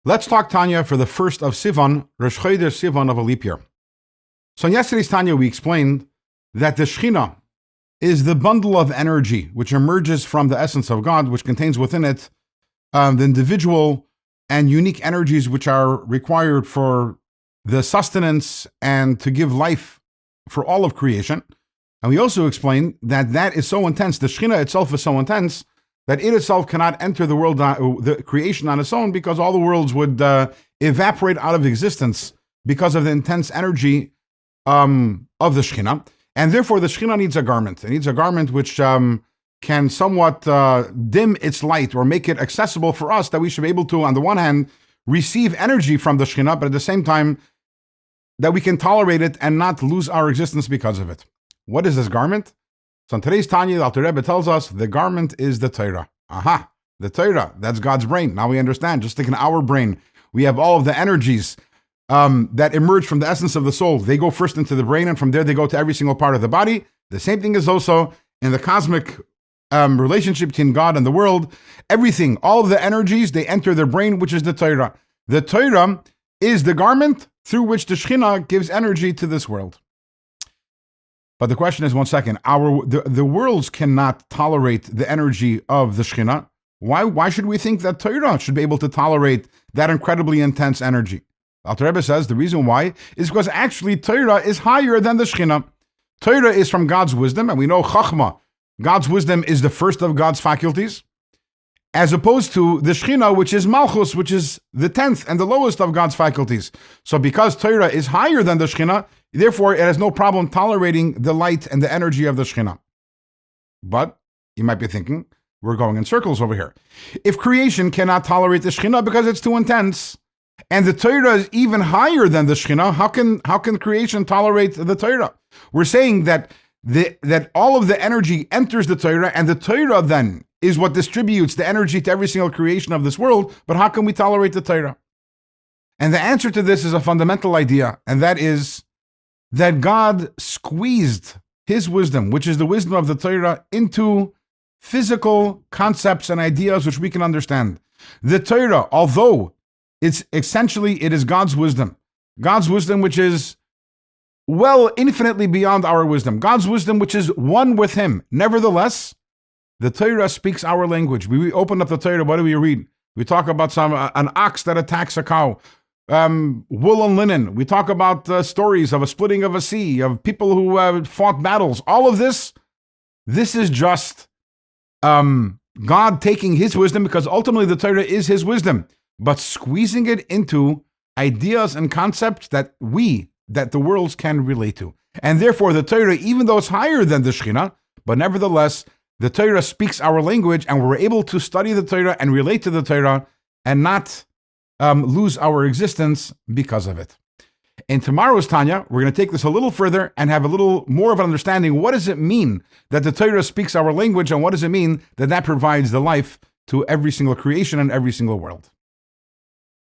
Let's talk Tanya for the first of Sivan, Rosh Chodesh Sivan of a leap year. So in yesterday's Tanya, we explained that the Shechinah is the bundle of energy which emerges from the essence of God, which contains within it the individual and unique energies which are required for the sustenance and to give life for all of creation. And we also explained that that is so intense, the Shechinah itself is so intense, that it itself cannot enter the world, the creation on its own, because all the worlds would evaporate out of existence because of the intense energy of the Shechinah. And therefore, the Shechinah needs a garment. It needs a garment which can somewhat dim its light or make it accessible for us, that we should be able to, on the one hand, receive energy from the Shechinah, but at the same time, that we can tolerate it and not lose our existence because of it. What is this garment? So in today's Tanya, the Alter Rebbe tells us the garment is the Torah. Aha, the Torah, that's God's brain. Now we understand, just like in our brain, we have all of the energies that emerge from the essence of the soul. They go first into the brain, and from there they go to every single part of the body. The same thing is also in the cosmic relationship between God and the world. Everything, all of the energies, they enter their brain, which is the Torah. The Torah is the garment through which the Shechinah gives energy to this world. But the question is, one second, the worlds cannot tolerate the energy of the Shechinah. Why should we think that Torah should be able to tolerate that incredibly intense energy? Alter Rebbe says the reason why is because actually Torah is higher than the Shechinah. Torah is from God's wisdom, and we know Chachma, God's wisdom, is the first of God's faculties, as opposed to the Shechinah, which is Malchus, which is the 10th and the lowest of God's faculties. So because Torah is higher than the Shechinah, therefore it has no problem tolerating the light and the energy of the Shechinah. But you might be thinking, we're going in circles over here. If creation cannot tolerate the Shechinah because it's too intense, and the Torah is even higher than the Shechinah, how can creation tolerate the Torah? We're saying that that all of the energy enters the Torah, and the Torah then is what distributes the energy to every single creation of this world, but how can we tolerate the Torah? And the answer to this is a fundamental idea, and that is that God squeezed his wisdom, which is the wisdom of the Torah, into physical concepts and ideas which we can understand. The Torah, although it is God's wisdom which is well infinitely beyond our wisdom, God's wisdom which is one with him. Nevertheless, the Torah speaks our language. We open up the Torah, what do we read? We talk about an ox that attacks a cow. Wool and linen. We talk about stories of a splitting of a sea, of people who fought battles. All of this is just God taking his wisdom, because ultimately the Torah is his wisdom, but squeezing it into ideas and concepts that the worlds can relate to. And therefore the Torah, even though it's higher than the Shechinah, but nevertheless, the Torah speaks our language, and we're able to study the Torah and relate to the Torah and not lose our existence because of it. In tomorrow's Tanya, we're going to take this a little further and have a little more of an understanding. What does it mean that the Torah speaks our language, and what does it mean that provides the life to every single creation and every single world?